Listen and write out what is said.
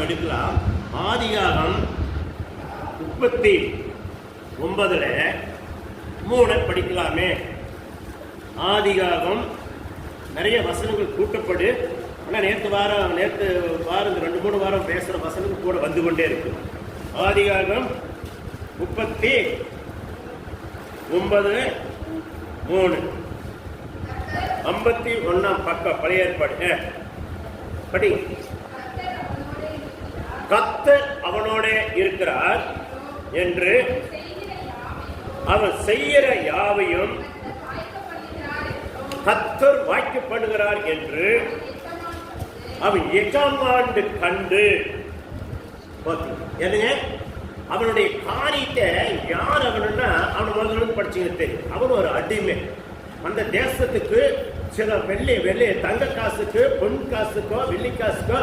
நாம் எடுக்கலாம். ஆதியாகமம் 39:3 படிக்கலாமே. ஆதியாகமம் நிறைய வசனங்கள் கூட்டப்படு. ஆனால் நேற்று வாரம் 2-3 வாரம் பேசுகிற வசனங்கள் கூட வந்து கொண்டே இருக்கு. ஆதியாகமம் 39:3 51 பக்கம் பழைய ஏற்பாடு படி. கர்த்தர் அவனோட இருக்கிறார் என்று அவன் செய்கிற யாவையும் கர்த்தர் வாய்க்கப்படுகிறார் என்று அவன் எஜமாண்டு கண்டு. என்னங்க அவனுடைய காரியத்தை யார் அவனுன்னா அவனை முதல்ல படிச்சுங்க தெரியும். அவன் ஒரு அடிமை. அந்த தேசத்துக்கு சில வெள்ளி தங்க காசுக்கு பொன் காசுக்கோ வெள்ளி காசுக்கோ